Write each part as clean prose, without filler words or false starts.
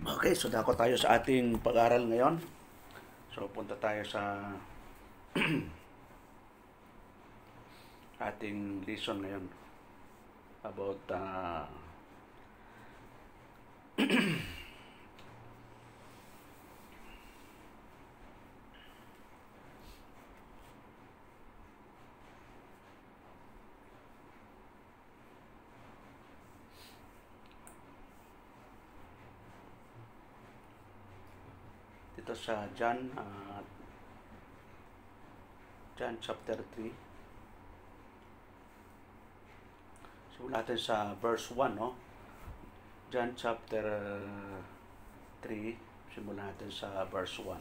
Okay, so dako tayo sa ating pag-aral ngayon. So punta tayo sa ating lesson ngayon about dito sa John chapter 3. So natin sa verse 1, no? John chapter 3, simulan natin sa verse 1.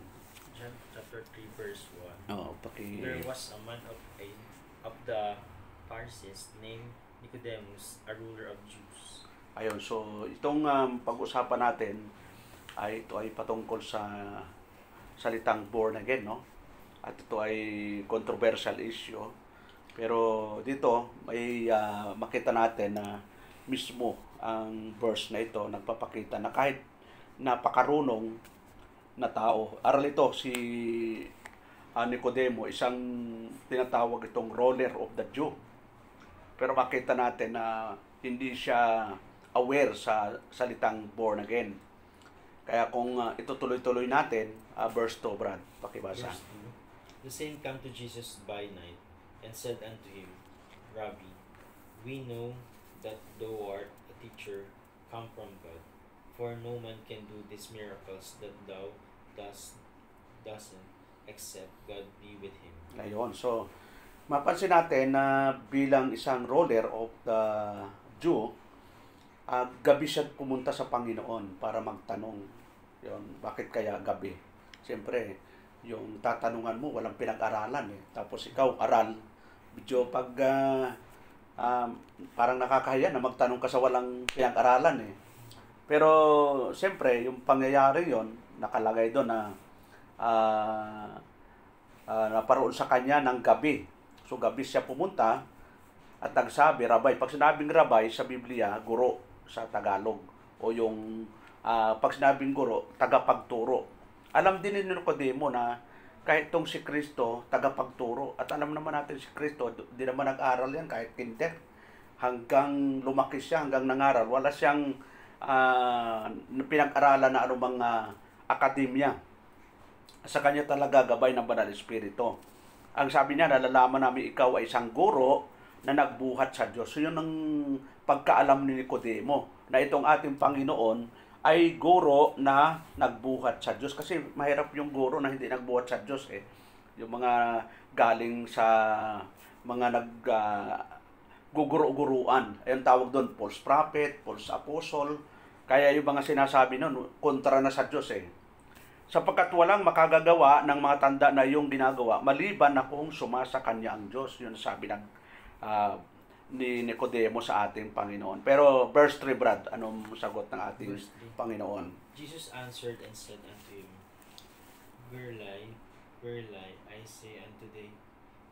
John chapter 3 verse 1. Oh, There was a man of the Pharisees named Nicodemus, a ruler of Jews. Ayun, so itong pag-usapan natin ito ay patungkol sa salitang born again, no? At ito ay controversial issue. Pero dito may makita natin na mismo ang verse na ito nagpapakita na kahit napakarunong na tao. Aral ito si Nicodemo, isang tinatawag itong ruler of the Jew. Pero makita natin na hindi siya aware sa salitang born again. Kaya kung itutuloy-tuloy natin, verse 2, Brad, pakibasa. Verse 2. The same came to Jesus by night, and said unto him, Rabbi, we know that thou art a teacher come from God, for no man can do these miracles that thou doesn't, except God be with him. Ayun, so mapansin natin na bilang isang ruler of the Jew, gabi siya pumunta sa Panginoon para magtanong. Yun, bakit kaya gabi? Siyempre, yung tatanungan mo, walang pinag-aralan eh. Tapos ikaw, aral. Medyo pag parang nakakahiya na magtanong ka sa walang pinag-aralan eh. Pero, siyempre, yung pangyayari yon nakalagay doon na naparoon sa kanya ng gabi. So, gabi siya pumunta at nagsabi, rabay. Pag sinabing rabay sa Biblia, guro sa Tagalog. O yung pag sinabing guro, tagapagturo. Alam din ni Nicodemo na kahit tong si Kristo, tagapagturo. At alam naman natin si Kristo, di naman nag-aral yan kahit kinder. Hanggang lumaki siya, hanggang nangaral. Wala siyang pinag-aralan na anumang akademya. Sa kanya talaga gabay ng Banal Espiritu. Ang sabi niya, nalalaman namin ikaw ay isang guro na nagbuhat sa Diyos. So yun ang pagkaalam ni Nicodemo na itong ating Panginoon ay guro na nagbuhat sa Diyos. Kasi mahirap yung guro na hindi nagbuhat sa Diyos eh. Yung mga galing sa mga guguro-guruan. Ayun tawag doon, false prophet, false apostle. Kaya yung mga sinasabi nun, kontra na sa Diyos eh. Sapagkat walang makagagawa ng mga tanda na yung ginagawa, maliban na kung sumasa kanya ang Diyos. Yun sabi ng ni Nicodemo sa ating Panginoon. Pero verse 3, Brad, anong sagot ng ating Panginoon? Jesus answered and said unto him, Verily, verily, I say unto thee,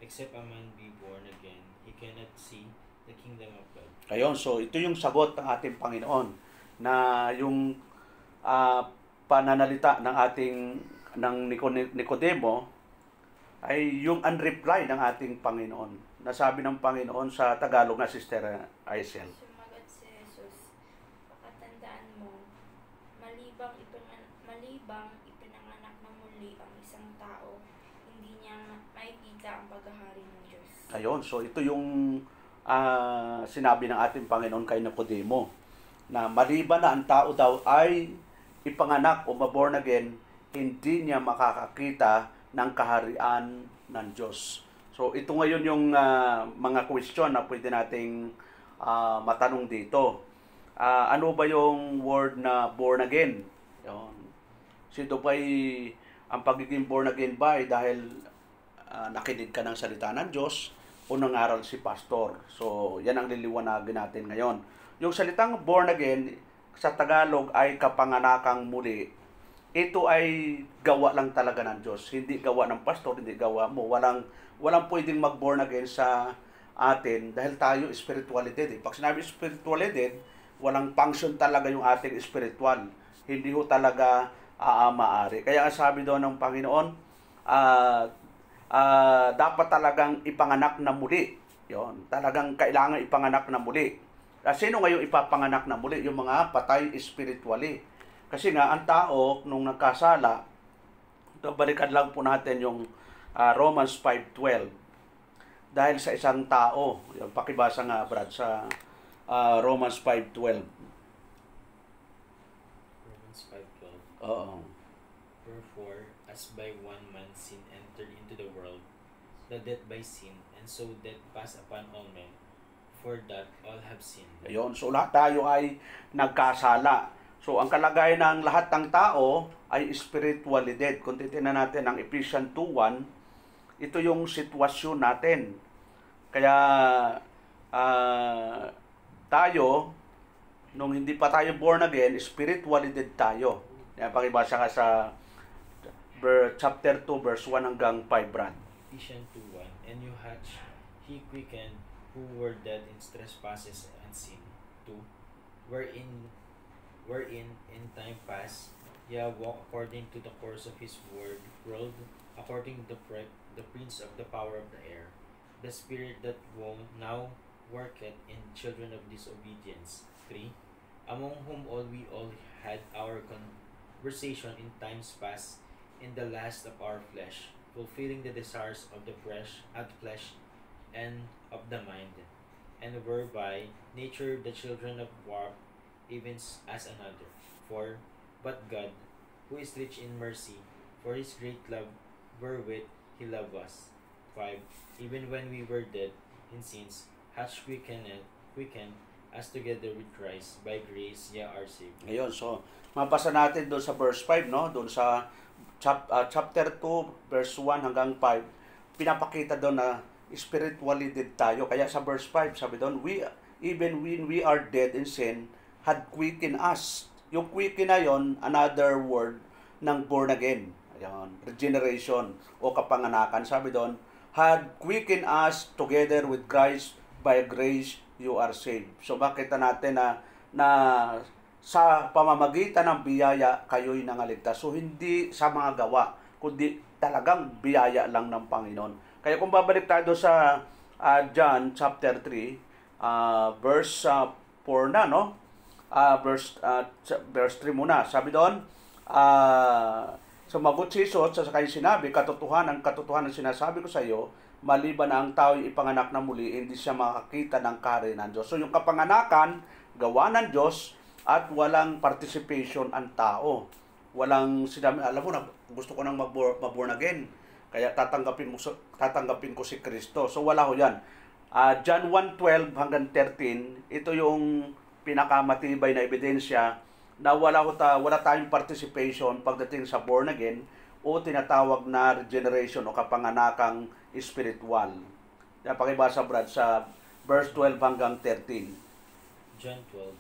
except a man be born again, he cannot see the kingdom of God. Ayun, so ito yung sagot ng ating Panginoon na yung pananalita ng ating ng Nicodemo ay yung unreply ng ating Panginoon. Nasabi ng Panginoon sa Tagalog na Sister Aisel. Sumagot si Jesus, pakatandaan mo, malibang ipinanganak na muli ang isang tao, hindi niya makikita ang paghahari ng Diyos. Ayun, so ito yung sinabi ng ating Panginoon kay Nicodemo, na maliban na ang tao daw ay ipanganak o maborn again, hindi niya makakakita ng kaharian ng Diyos. So ito ngayon yung mga question na pwede nating matanong dito. Ano ba yung word na born again? Yun. So ito ba ang pagiging born again ba ay dahil nakinig ka ng salita ng Diyos o nangaral si pastor? So yan ang liliwanagin natin ngayon. Yung salitang born again sa Tagalog ay kapanganakang muli. Ito ay gawa lang talaga ng Diyos. Hindi gawa ng pastor, hindi gawa mo. Walang pwedeng mag-born again sa atin dahil tayo spiritually dead. Pag sinabi spiritually dead, walang function talaga yung ating spiritual. hindi ho talaga maaari. Kaya ang sabi doon ng Panginoon, dapat talagang ipanganak na muli. Yon, talagang kailangan ipanganak na muli. Sino ngayon ipapanganak na muli? Yung mga patay spiritually. Kasi nga, ang tao, nung nagkasala, balikan lang po natin yung Romans 5:12. Dahil sa isang tao, yung pakibasa nga Brad sa Romans 5:12. Romans 5:12. Oo. Wherefore, as by one man sin entered into the world, the death by sin, and so death passed upon all men, for that all have sinned. Ayun, so lahat tayo ay nagkasala. So ang kalagayan ng lahat ng tao ay spiritually dead. Kung titingnan natin ang Ephesians 2:1, ito yung sitwasyon natin. Kaya tayo, nung hindi pa tayo born again, spiritually dead tayo. Yan, pakibasa ka sa chapter 2, verse 1 hanggang 5, Brad. Ephesians 2:1. And you hatch, he quickened who were dead in trespasses and sin. 2. Wherein in time past ye walked according to the course of his world, according to the prince of the power of the air, the spirit that now worketh in children of disobedience. 3. Among whom we all had our conversation in times past, in the last of our flesh, fulfilling the desires of the flesh and of the mind, and were by nature the children of wrath, even as another. 4. But God, who is rich in mercy, for his great love wherewith he loved us. 5. Even when we were dead in sins, hath quickened us together with Christ. By grace ye are saved. Ayun, so mabasa natin doon sa verse 5, no? Doon sa chapter 2, verse 1 hanggang 5, pinapakita doon na spiritually dead tayo. Kaya sa verse 5, sabi doon, even when we are dead in sin, had quickened us. Yung quicken na yon, another word ng born again. Ayan, regeneration o kapanganakan. Sabi doon, had quickened us together with Christ, by grace you are saved. So makita natin na sa pamamagitan ng biyaya kayo'y nangaligtas. So hindi sa mga gawa, kundi talagang biyaya lang ng Panginoon. Kaya kung babalik tayo sa John chapter 3, verse 4 na, no? Verse 3 muna. Sabi doon, sumagot si Jesus sa kanyang sinabi, katotohanan sinasabi ko sa iyo, maliban na ang tao ipanganak na muli, hindi siya makakita ng kaharian ng Diyos. So yung kapanganakan, gawa ng Diyos, at walang participation ang tao. Walang sinabi, alam mo na, gusto ko nang mag-born again, kaya tatanggapin ko si Kristo. So wala ho yan. John 1:12 hanggang 13, ito yung pinakamatibay na ebidensya na wala tayong participation pagdating sa born again o tinatawag na regeneration o kapanganakang spiritual. Yan, pakibasa Brad sa verse 12 hanggang 13. John 1:12.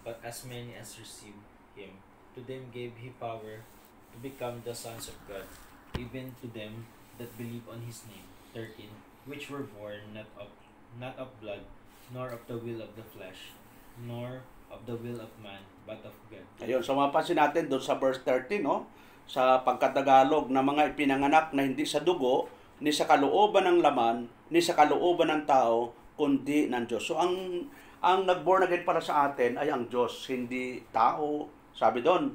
But as many as received him, to them gave he power to become the sons of God, even to them that believe on his name. 13. Which were born not of blood, nor of the will of the flesh, nor of the will of man, but of God. Ayun, so mapansin natin doon sa verse 13, no? Sa pagkatagalog na mga ipinanganak na hindi sa dugo, ni sa kalooban ng laman, ni sa kalooban ng tao, kundi ng Diyos. So ang nag-born again para sa atin ay ang Diyos, hindi tao. Sabi doon,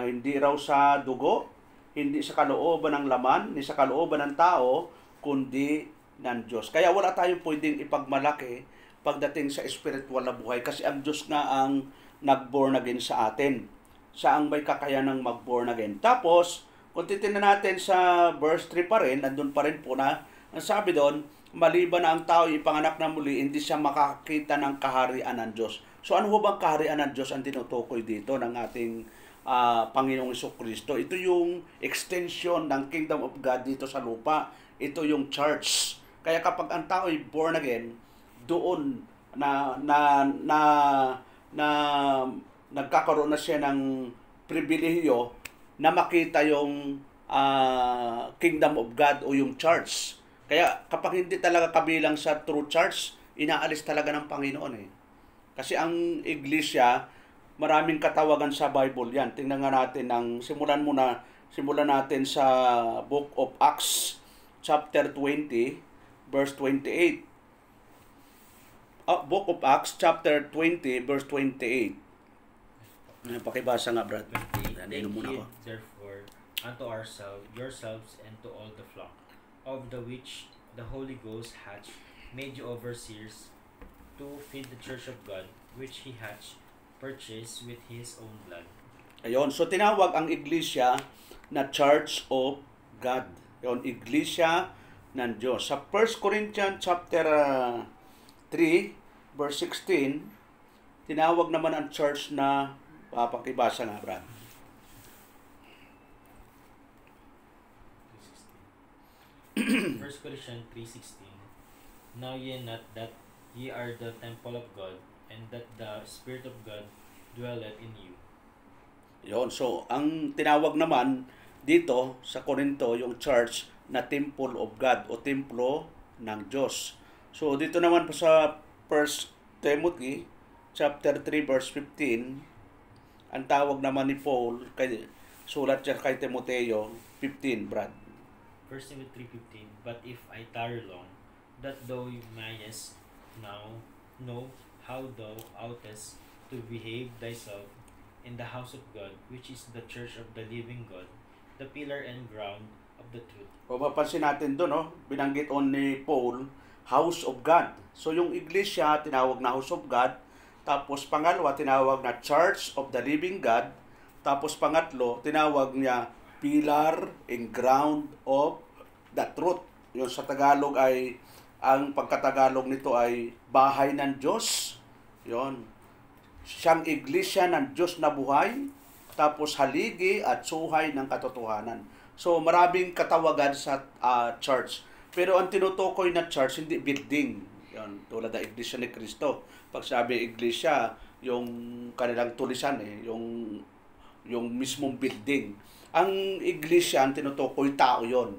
hindi raw sa dugo, hindi sa kalooban ng laman, ni sa kalooban ng tao, kundi ng Diyos. Kaya wala tayong pwedeng ipagmalaki pagdating sa spiritual na buhay kasi ang Diyos nga ang nag-born again sa atin. Siya ang may kakayanang mag-born again. Tapos, kung titignan natin sa verse 3 pa rin, nandun pa rin po na, ang sabi doon, maliban na ang tao ipanganak na muli, hindi siya makakita ng kaharian ng Diyos. So ano bang kaharian ng Diyos ang tinutukoy dito ng ating Panginoong Jesucristo? Ito yung extension ng Kingdom of God dito sa lupa. Ito yung church. Kaya kapag ang tao ay born again, doon na nagkakaroon na siya ng pribilehiyo na makita yung Kingdom of God o yung church. Kaya kapag hindi talaga kabilang sa true church, inaalis talaga ng Panginoon eh. Kasi ang iglesia, maraming katawagan sa Bible yan. Tingnan nga natin simulan natin sa Book of Acts chapter 20 verse 28. Book of Acts chapter 20 verse 28. Pakibasa nga, Brad. 28. Take muna ye ako. therefore unto yourselves and to all the flock, of the which the Holy Ghost hath made you overseers, to feed the church of God, which He hath purchased with His own blood. Ayun, so tinawag ang iglesia na Church of God. Ayun, iglesia ng Diyos. Sa 1 Corinthians chapter 3 verse 16, tinawag naman ang church na pakibasa nga, Brad. 1 Corinthians 3:16. Know ye not that ye are the temple of God, and that the Spirit of God dwelleth in you? Yun, so ang tinawag naman dito sa Corinto, yung church na temple of God o templo ng Diyos. So dito naman po sa 1 Timothy chapter 3 verse 15, ang tawag naman ni Paul, sulat siya kay Timoteo 15, Brad. 1 Timothy 3:15. But if I tarry long, that thou mayest now know how thou oughtest to behave thyself in the house of God, which is the church of the living God, the pillar and ground of the truth. O mapansin natin doon, no? Binanggit ni Paul, house of God. So yung iglesia, tinawag na house of God. Tapos pangalawa, tinawag na church of the living God. Tapos pangatlo, tinawag niya pillar and ground of the truth. Yung sa Tagalog ay, ang pagkatagalog nito ay bahay ng Diyos. Yon. Siyang iglesia ng Diyos na buhay, tapos haligi at suhay ng katotohanan. So maraming katawagan sa church. Pero ang tinutukoy na church, hindi building. Yan, tulad ng iglesia ni Cristo. Pag sabi iglesia, yung kanilang tulisan, yung mismong building. Ang iglesia, ang tinutukoy, tao yon.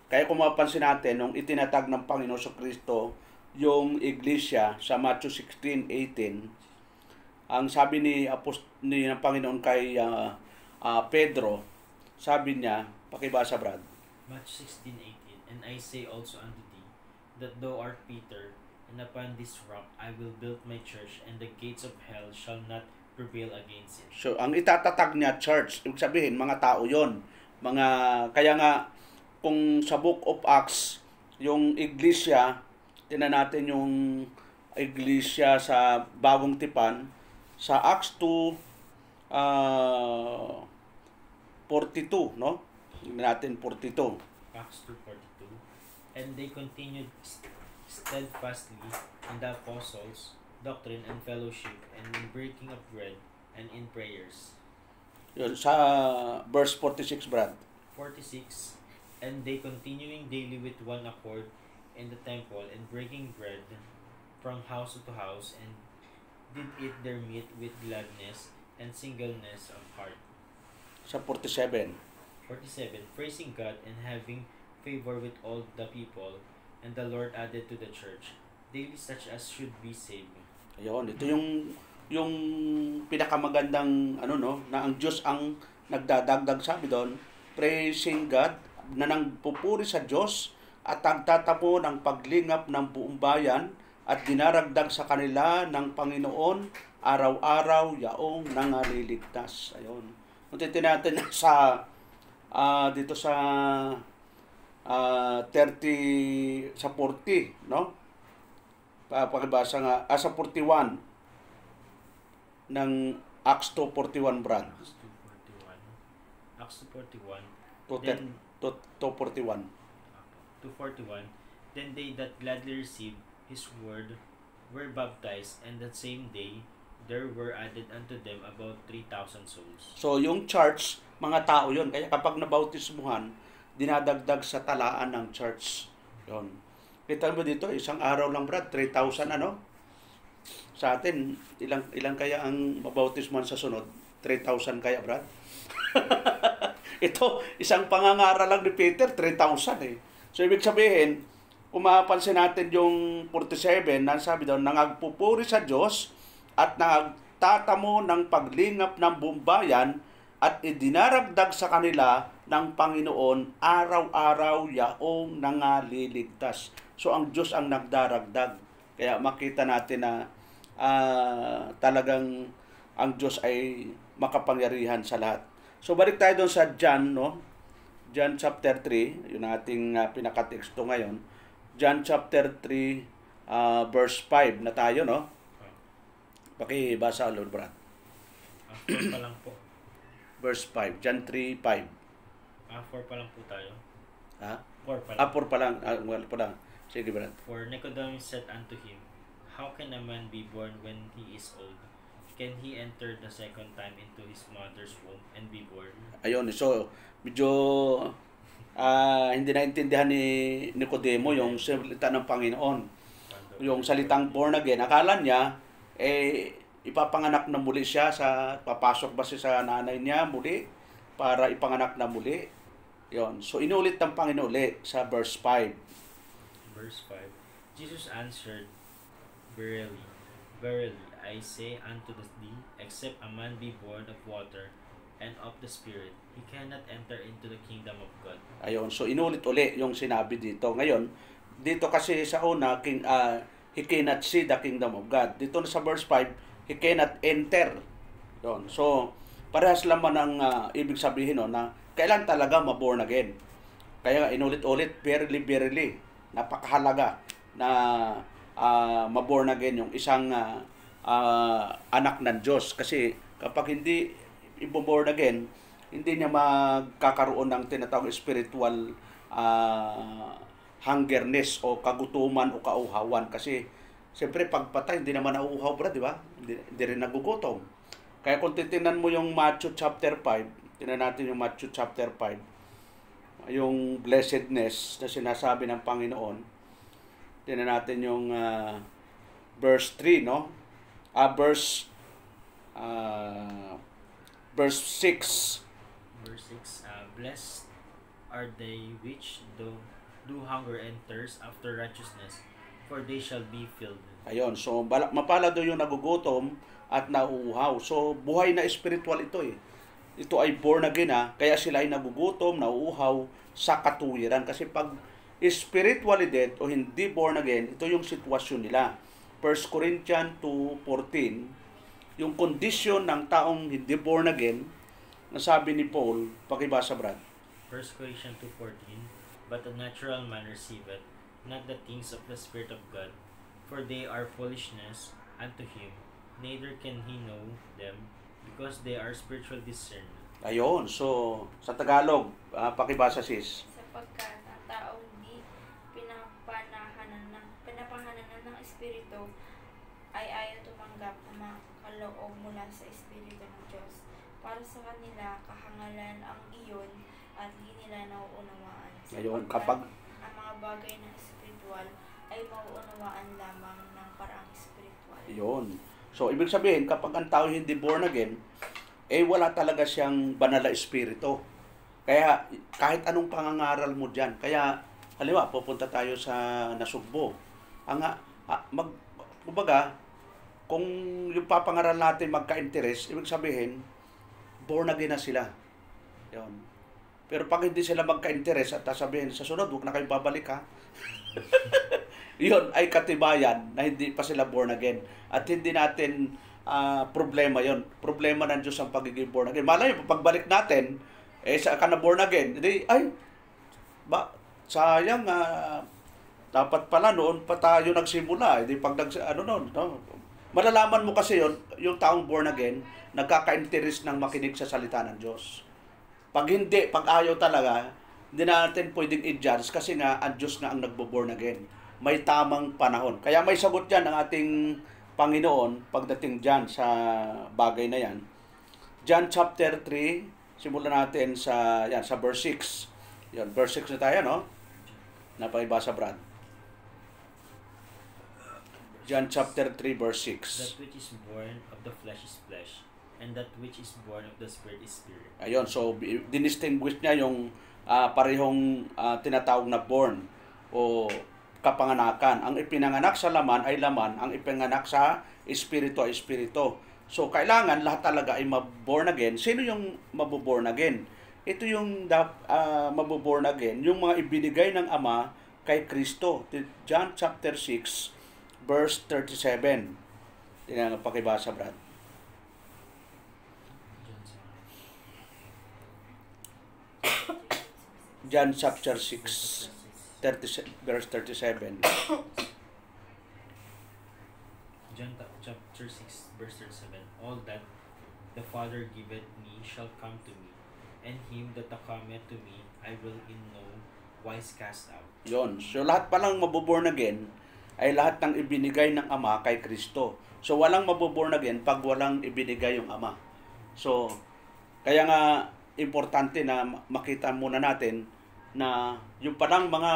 Kaya kung mapansin natin, nung itinatag ng Panginoon sa Kristo, yung iglesia sa Matthew 16:18, ang sabi ng Panginoon kay Pedro, sabi niya, pakibasa, Brad. Matthew 16:18. And I say also unto thee, that thou art Peter, and upon this rock I will build my church, and the gates of hell shall not prevail against it. So, ang itatatag niya, church, ibig sabihin, mga tao yon. Kaya nga, kung sa Book of Acts, yung iglesia, tinan natin yung iglesia sa Bagong Tipan, sa Acts 2, 42, no? Tingnan natin 42. Acts 2:42. And they continued steadfastly in the apostles' doctrine and fellowship, and in breaking of bread, and in prayers. Yun, sa verse 46, Brad. 46. And they continuing daily with one accord in the temple, and breaking bread from house to house, and did eat their meat with gladness and singleness of heart. Sa 47. 47. Praising God and having favor with all the people, and the Lord added to the church daily such as should be saved. Ayun, ito yung pinakamagandang na ang Diyos ang nagdadagdag, sabi doon, praising God, na nangpupuri sa Diyos at nagtatamo ng paglingap ng buong bayan at dinaragdag sa kanila ng Panginoon araw-araw yaong nangaliligtas. Ayun. Puntitin natin sa dito sa 30 sa 40, no? Pakibasa nga sa 41 ng Acts 2:41, Brad. Acts 2:41. Acts 2:41. To 41. 2:41. Then they that gladly received his word were baptized, and that same day there were added unto them about 3,000 souls. So yung church, mga tao yon. Kaya kapag nabautismuhan, dinadagdag sa talaan ng church. Yon. Kita mo dito, isang araw lang, Brad, 3,000 Sa atin, ilang kaya ang mabautismuhan sa sunod? 3,000 kaya, Brad? Ito, isang pangangaral lang ni Peter, 3,000 eh. So, ibig sabihin, kung mapapansin natin yung 47, sabi doon, nangagpupuri sa Diyos at nagtatamo ng paglingap ng bumbayan at idinaragdag sa kanila ng Panginoon araw-araw yaong nangaliligtas. So ang Diyos ang nagdaragdag. Kaya makita natin na talagang ang Diyos ay makapangyarihan sa lahat. So balik tayo doon sa John, no? John chapter 3, yun ating pinakateksto ngayon. John chapter 3, verse 5 na tayo, no? Pakibasa, Lord Brad. 4 pa lang po. Verse 5, John 3, 5. 4 pa lang po tayo. Ha? 4 pa lang. 4 pa lang. Well pa lang. Sige, Brad. For Nicodemus said unto him, How can a man be born when he is old? Can he enter the second time into his mother's womb and be born? Ayun, so medyo hindi naintindihan ni Nicodemo yung salita ng Panginoon. Yung salitang born again, akala niya ipapanganak na muli siya, papasok ba siya sa nanay niya muli para ipanganak na muli. Yon. So inulit ng Panginoon ulit sa verse 5. Verse 5. Jesus answered, Verily, verily, I say unto thee, except a man be born of water and of the Spirit, he cannot enter into the kingdom of God. Ayun, so inulit uli yung sinabi dito. Ngayon, dito kasi sa una, he cannot see the kingdom of God. Dito sa verse 5, he cannot enter. Yun. So, parehas laman ang ibig sabihin na kailan talaga ma-born again. Kaya inulit-ulit, verily, verily, napakahalaga na ma-born again yung isang anak ng Diyos. Kasi kapag hindi i-born again, hindi niya magkakaroon ng tinatawag spiritual hungerness o kagutuman o kauhawan. Kasi siyempre pagpatay, hindi naman nauuhaw, bro, di ba? Hindi rin nagugutom. Kaya kung titingnan mo yung Matthew chapter 5, tingnan natin yung Matthew chapter 5, yung blessedness na sinasabi ng Panginoon. Tingnan natin yung verse 3, no? Verse 6. Verse 6. Blessed are they which do hunger and thirst after righteousness, for they shall be filled. Ayun, so mapalad doon yung nagugutom at nauuhaw. So buhay na spiritual ito eh. Ito ay born again kaya sila ay nagugutom, nauuhaw sa katuwiran. Kasi pag spiritually dead o hindi born again, ito yung sitwasyon nila. 1 Corinthians 2:14, yung condition ng taong hindi born again, nasabi ni Paul, pakibasa, Brad. 1 Corinthians 2:14, But the natural man receiveth not the things of the Spirit of God, for they are foolishness unto him, neither can he know them, because they are spiritual discerned. Ayun, so sa Tagalog, pakibasa, sis. Sapagkat ang tao hindi pinapangahanan ng Espiritu ay ayaw tumanggap ng mga kaloob mula sa Espiritu ng Diyos. Para sa kanila, kahangalan ang iyon at di nila nauunawaan. Ayun, kapag ang mga bagay na espiritual ay mauunawaan lamang ng paraang espiritual. Ayun. So, ibig sabihin, kapag ang tao hindi born again, wala talaga siyang banal na espiritu. Kaya, kahit anong pangangaral mo dyan, kaya, halimbawa, pupunta tayo sa Nasugbo. Kumbaga, kung yung papangaral natin magka-interest, ibig sabihin, born again na sila. Yun. Pero pag hindi sila magka-interest at sabihin, sa sunod, huwag na kayong babalik ha. Yun ay katibayan na hindi pa sila born again. At hindi natin problema yon. Problema ng Diyos ang pagiging born again. Malay mo, pagbalik natin, sa ka na born again, hindi, sayang, dapat pala noon pa tayo nagsimula. Hindi pag malalaman mo kasi yon, yung taong born again, nagkaka-interest ng makinig sa salita ng Diyos. Pag hindi, pag ayaw talaga, hindi natin pwedeng i-judge kasi nga ang Diyos nga ang nagbo-born again. May tamang panahon. Kaya may sagot yan ng ating Panginoon pagdating dyan sa bagay na yan. John chapter 3, simulan natin sa verse 6. Yan, verse 6 na tayo, no? Napakibasa, Brad. John chapter 3, verse 6. That which is born of the flesh is flesh, and that which is born of the Spirit is spirit. Ayun, so dinistinguish niya yung parehong tinatawag na born o kapanganakan. Ang ipinanganak sa laman ay laman, ang ipinanganak sa espiritu ay espiritu. So, kailangan lahat talaga ay maborn again. Sino yung maboborn again? Ito yung maboborn again, yung mga ibinigay ng Ama kay Kristo. John chapter 6, verse 37. Tingnan ang pakibasa, Brad. John chapter 6, verse 37. John chapter 6, verse 37. All that the Father giveth me shall come to me, and him that cometh to me I will in no wise cast out. Yon. So lahat palang maboborn again ay lahat ng ibinigay ng Ama kay Kristo. So walang maboborn again pag walang ibinigay yung Ama. So kaya nga importante na makita muna natin na yung palang mga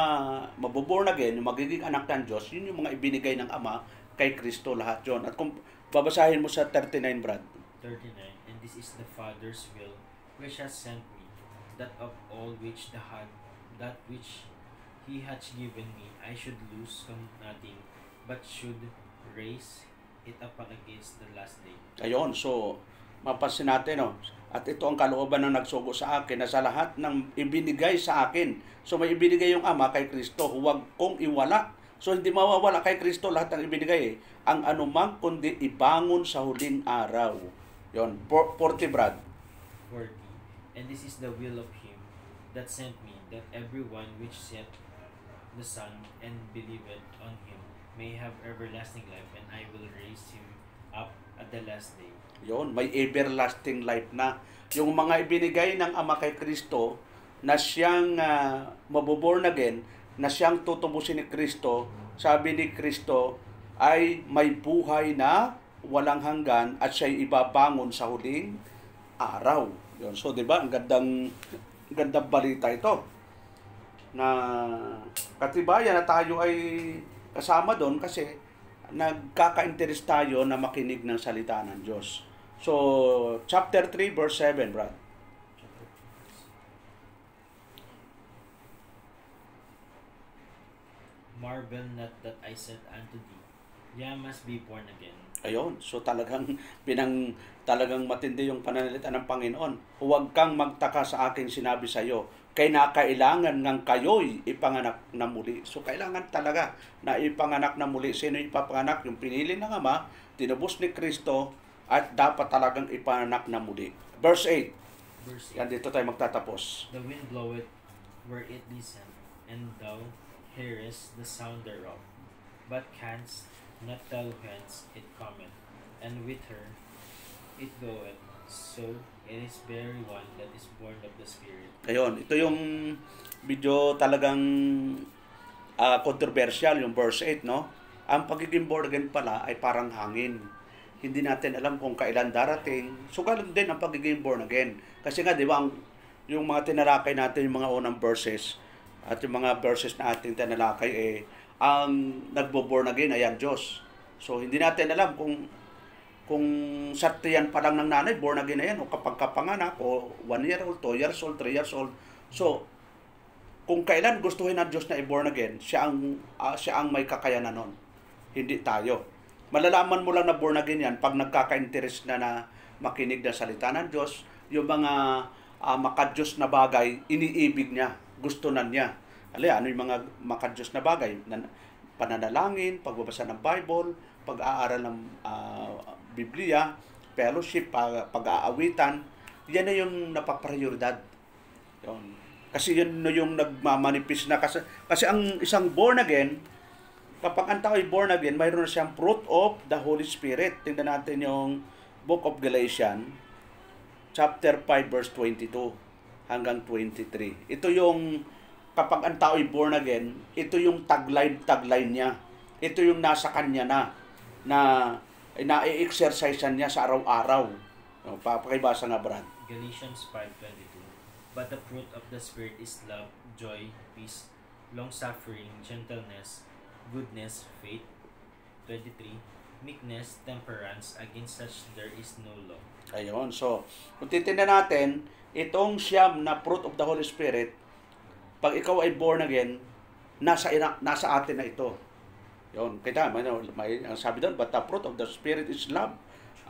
maboborn again, yung magiging anak ng Diyos, yun yung mga ibinigay ng Ama kay Kristo lahat yon. At kung babasahin mo sa 39, Brad. 39. And this is the Father's will which has sent me, that of all which that which He hath given me, I should lose nothing, but should raise it up against the last day. Ayun, so mapansin natin, no? At ito ang kalooban ng nagsugo sa akin, na sa lahat ng ibinigay sa akin. So may ibinigay yung Ama kay Kristo, huwag kong iwala. So hindi mawawala kay Kristo lahat ng ibinigay. Ang anumang kundi ibangon sa huling araw. Yon, 40, Brad. 40. And this is the will of Him that sent me, that everyone which seeth the Son and believeth on Him may have everlasting life, and I will raise him up at the last day. Yon, may everlasting life na. Yung mga ibinigay ng Ama kay Kristo, na siyang maboborn again, na siyang tutubusin ni Kristo, sabi ni Kristo, ay may buhay na walang hanggan at siya'y ibabangon sa huling araw. Yun. So, di ba, ang gandang balita ito. Na katibayan na tayo ay kasama doon kasi nagkaka-interest tayo na makinig ng salita ng Diyos. So, chapter 3, verse 7, Brad. Marvel not that I said unto thee, ye must be born again. Ayun, so talagang talagang matindi yung pananalita ng Panginoon. Huwag kang magtaka sa aking sinabi sa iyo, kay nakailangan ng kayo'y ipanganak na muli. So kailangan talaga na ipanganak na muli. Sino ipapanganak? Yung pinili ng Ama, tinubos ni Kristo, at dapat talagang ipanganak na muli. Verse 8. Verse 8. Yan, dito tayo magtatapos. The wind bloweth where it listeth, and thou hearest the sound thereof, but canst not tell whence it cometh, and whither it goeth. So it is very one that is born of the Spirit. Ayun, ito yung video talagang controversial, yung verse 8, no? Ang pagiging born again pala ay parang hangin. Hindi natin alam kung kailan darating. So, ganun din ang pagiging born again. Kasi nga, di ba, yung mga tinalakay natin, yung mga unang verses, at yung mga verses na ating tinalakay, ang nagbo-born again ay ang Diyos. So, hindi natin alam kung saktiyan pa lang ng nanay, born again na yan, o kapag kapanganak, o 1 year old, 2 years old, 3 years old. So, kung kailan gustuhin ng Diyos na i-born again, siya ang may kakayanan nun. Hindi tayo. Malalaman mo lang na born again yan pag nagkaka-interest na makinig na salita ng Diyos, yung mga maka-Diyos na bagay, iniibig niya, gusto na niya. Ano yung mga maka-Diyos na bagay? Pananalangin, pagbabasa ng Bible, pag-aaral ng Biblia, fellowship, pag-aawitan, yan na yung napaprioridad. Yun. Kasi yun yung nagmamanifest na. Kasi ang isang born again, kapag ang tao ay born again, mayroon na siyang fruit of the Holy Spirit. Tingnan natin yung Book of Galatians, chapter 5, verse 22 hanggang 23. Ito yung, kapag ang tao ay born again, ito yung tagline niya. Ito yung nasa kanya na i-exercise niya sa araw-araw. Pakibasa nga, Brad. Galatians 5:22. But the fruit of the Spirit is love, joy, peace, long-suffering, gentleness, goodness, faith. 23. Meekness, temperance, against such there is no law. Ayun. So, kung titignan natin, itong siyam na fruit of the Holy Spirit, pag ikaw ay born again, nasa atin na ito. Yun. Kita, may ang sabi doon, but the fruit of the Spirit is love,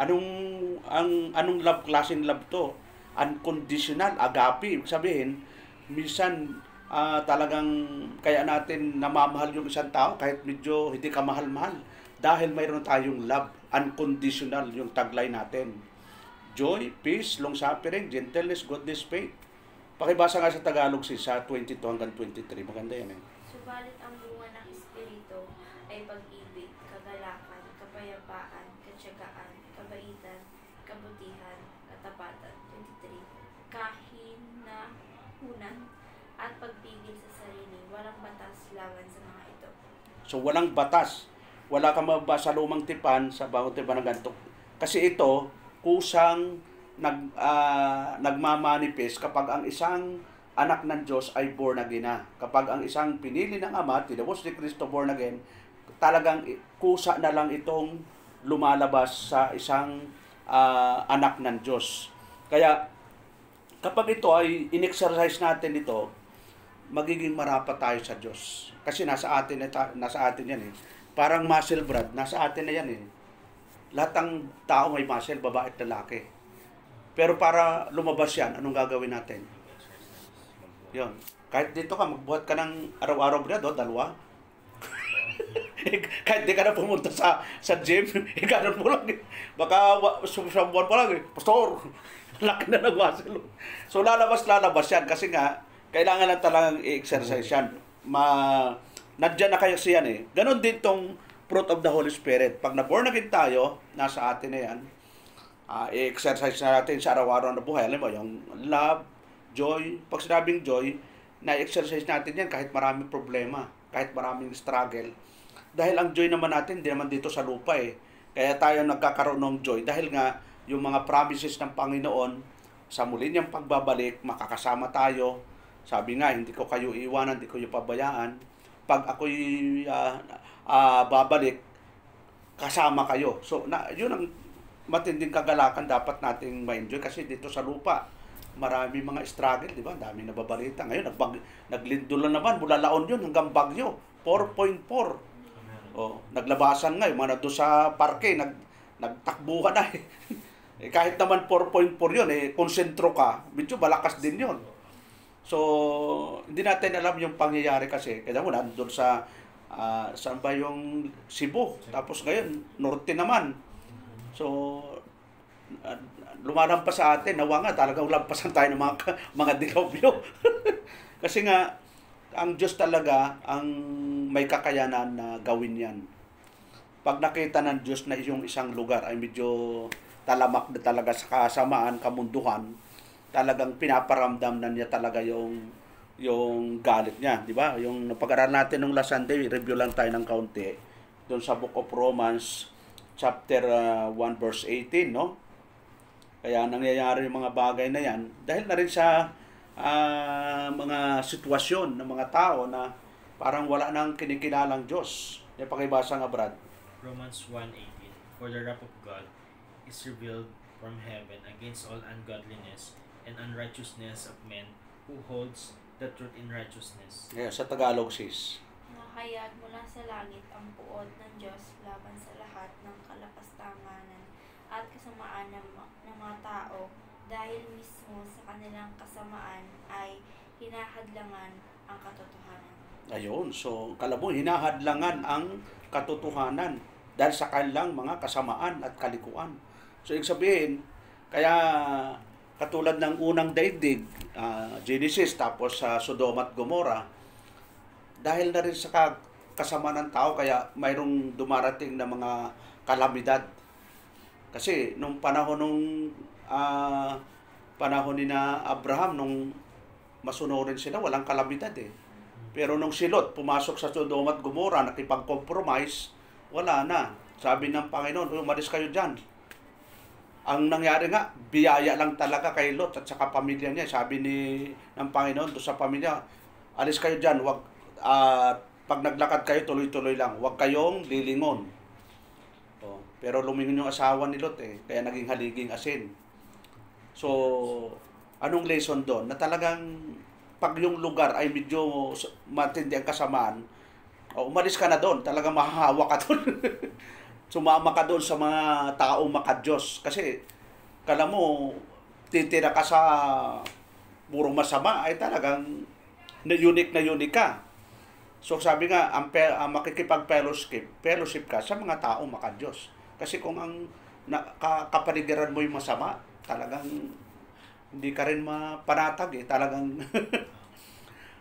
Anong love, klaseng love to? Unconditional, agape. Ibig sabihin, minsan talagang kaya natin namamahal yung isang tao kahit medyo hindi ka mahal-mahal. Dahil mayroon tayong love, unconditional yung tagline natin. Joy, peace, long-suffering, gentleness, goodness, faith. Pakibasa nga sa Tagalog sa 22 hanggang 23. Maganda yan eh. Subalit ang bunga ng Espiritu ay pag-ibig, kagalakan, kapayapaan, katyagaan, kabaitan, kabutihan, katapatan. 23. Kahinahunan at pagpigil sa sarili, walang batas laban sa mga ito. So walang batas. Wala kang mababasa sa lumang tipan, sa bagong tipan ng ganito. Kasi ito, kusang nagmamanifest kapag ang isang anak ng Diyos ay born again na. Kapag ang isang pinili ng Ama, tinubos ni Kristo born again, talagang kusa na lang itong lumalabas sa isang anak ng Diyos. Kaya kapag ito ay in-exercise natin ito, magiging marapat tayo sa Diyos. Kasi nasa atin yan eh. Parang muscle, Brad, nasa atin na yan eh. Lahat ng tao may muscle, babae at lalaki. Pero para lumabas yan, anong gagawin natin? Yun. Kahit dito ka, magbuhat ka ng araw-araw, Brad, dalawa. Kahit di ka na pumunta sa gym, ganun mo lang. Baka sa buwan pa lang, Pastor, laki na ng muscle. So lalabas yan kasi nga, kailangan lang talagang i-exercise yan. Nandiyan na kayo siyan eh. Ganon din tong fruit of the Holy Spirit. Pag na-born again tayo, nasa atin na yan, i-exercise na natin sa araw-araw na buhay. Alam mo, yung love, joy. Pag sinabing joy, na-exercise natin yan kahit maraming problema, kahit maraming struggle. Dahil ang joy naman natin, hindi naman dito sa lupa eh. Kaya tayo nagkakaroon ng joy. Dahil nga, yung mga promises ng Panginoon, sa muli niyang pagbabalik, makakasama tayo. Sabi nga, hindi ko kayo iwanan, hindi ko kayo pabayaan. Pag ako'y babalik, kasama kayo. So, yun ang matinding kagalakan dapat nating ma-enjoy kasi dito sa lupa, marami mga struggle, di ba? Dami nababalita. Ngayon, naglindol na naman, mula Laon yun hanggang Bagyo, 4.4. Oh, naglabasan ngayon, mga doon sa parke, nagtakbuhan na eh. Kahit naman 4.4 yun, konsentro ka, medyo malakas din yun. So, hindi natin alam yung pangyayari kasi. Kaya mo, nandun saan ba yung Cebu? Tapos ngayon, norte naman. So, lumalampas sa atin, nawa nga, talagang lampasan tayo ng mga dilobyo. Kasi nga, ang Diyos talaga, ang may kakayanan na gawin yan. Pag nakita ng Diyos na yung isang lugar ay medyo talamak na talaga sa kasamaan, kamunduhan, talagang pinaparamdam na niya talaga yung galit niya, di ba? Yung napag-aralan natin nung last Sunday, review lang tayo ng kaunti, doon sa Book of Romans, chapter 1 verse 18, no? Kaya nangyayari yung mga bagay na yan dahil na rin sa mga sitwasyon ng mga tao na parang wala nang kinikilalang Diyos. Yung pakibasa nga, Brad. Romans 1:18. For the wrath of God is revealed from heaven against all ungodliness and unrighteousness of men who holds the truth in righteousness. Yeah, sa Tagalog, sis. Nakahayag mula sa langit ang puot ng Diyos laban sa lahat ng kalapastanganan at kasamaan ng mga tao dahil mismo sa kanilang kasamaan ay hinahadlangan ang katotohanan. Ayun, so kalabong hinahadlangan ang katotohanan dahil sa kanilang mga kasamaan at kalikuan. So ibig sabihin, kaya katulad ng unang daigdig, Genesis, tapos sa Sodoma at Gomora, dahil na rin sa kasama ng tao, kaya mayroong dumarating na mga kalamidad. Kasi nung panahon ni na Abraham, nung masunurin sila, walang kalamidad eh. Pero nung si Lot pumasok sa Sodoma at Gomora, nakipag-compromise, wala na. Sabi ng Panginoon, umalis kayo dyan. Ang nangyari nga, biyaya lang talaga kay Lot at saka pamilya niya. Sabi ng Panginoon doon sa pamilya, alis kayo dyan, pag naglakad kayo, tuloy-tuloy lang. Huwag kayong lilingon. Pero lumingon yung asawa ni Lot eh, kaya naging haliging asin. So, anong lesson doon? Na talagang pag yung lugar ay medyo matindi ang kasamaan, umalis ka na doon, talagang mahahawa ka doon. sumama ka doon sa mga taong makadiyos. Kasi, kala mo, titira ka sa puro masama, ay talagang unique ka. So sabi nga, ang makikipag-fellowship ka sa mga taong makadiyos. Kasi kung ang kapaligiran mo yung masama, talagang hindi ka rin mapanatag eh. Talagang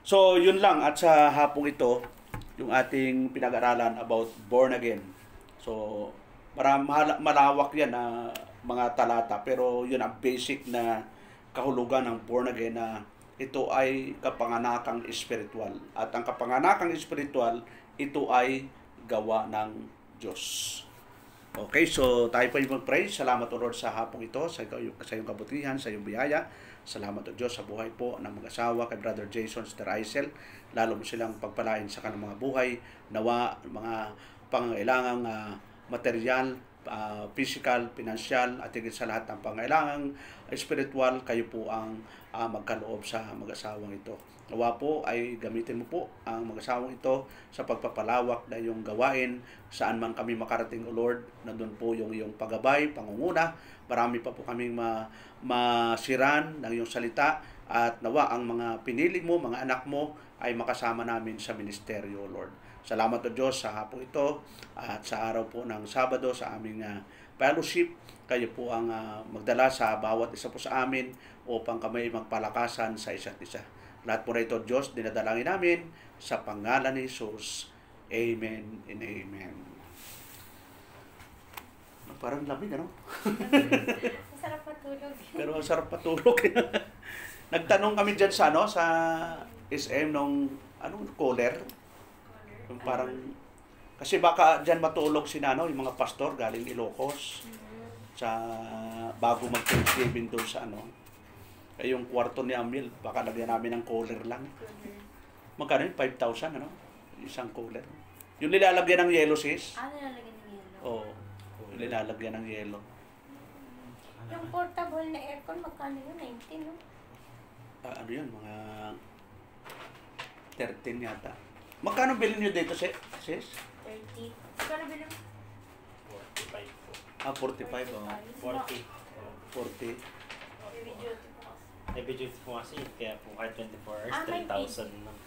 so, yun lang. At sa hapong ito, yung ating pinag-aralan about born again. So, malawak yan na mga talata. Pero yun ang basic na kahulugan ng born again na ito ay kapanganakang espiritual. At ang kapanganakang espiritual, ito ay gawa ng Diyos. Okay, so tayo po yung mag-pray. Salamat o Lord sa hapong ito, sa iyong kabutihan, sa iyong biyaya. Salamat o Diyos sa buhay po ng mag-asawa kay Brother Jason Steraisel. Lalo mo silang pagpalain sa kanilang mga buhay. Nawa, mga pangangailangang material, physical, financial, at higit sa lahat ng pangailangang spiritual, kayo po ang magkaloob sa mag-asawang ito. Nawa po ay gamitin mo po ang mag-asawang ito sa pagpapalawak na iyong gawain saan man kami makarating, O Lord. Nandun po yung iyong paggabay, pangunguna. Marami pa po kaming masiran ng iyong salita at nawa ang mga pinili mo, mga anak mo ay makasama namin sa ministeryo, Lord. Salamat o Diyos sa hapong ito at sa araw po ng Sabado sa aming fellowship. Kayo po ang magdala sa bawat isa po sa amin upang kami magpalakasan sa isa't isa. Lahat po na ito, Diyos, dinadalangin namin sa pangalan ni Jesus. Amen and amen. Parang lamig, ano? Masarap matulog. Pero ang sarap patulog. Nagtanong kami dyan sa, sa SM nung, caller. Yung parang, kasi baka dyan matulog yung mga pastor galing Ilocos. Sa, bago mag-Thanksgiving doon sa yung kwarto ni Amil, baka lagyan namin ng cooler lang. Magkano yun? 5,000, isang cooler. Yung nilalagyan ng yelo, sis? Nilalagyan ng yelo? Oo. Yung nilalagyan ng yelo. Yung portable na aircon, magkano yun? 19, no? Ano yun? Mga 13 yata. Magkano bilhin nyo dito, sis? 30. Magkano bilhin mo? 45 po. 45, oh. 40. 40. Heavy duty po kasi, kaya po kahit 24 hours, may 3,000 lang.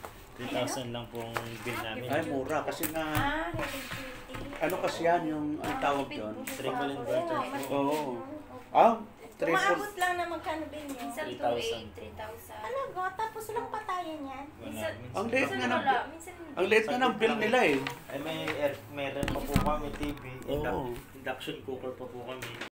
3,000 lang pong bill namin. Ay, mura. Kasi nga, heavy duty. ano kasi yan yung ang tawag doon? Triple inverter po. Oo. Triple. Umaabot lang na magkano din yan. Minsan 3,000. 2,800, 3,000. Ano ba? Tapos walang patayan yan. Minsan, Ang liit minsan nga ng wala. Minsan ang liit nga ng bill nila eh. Ay, meron pa po kami TV. Oo. Induction cooker pa po kami.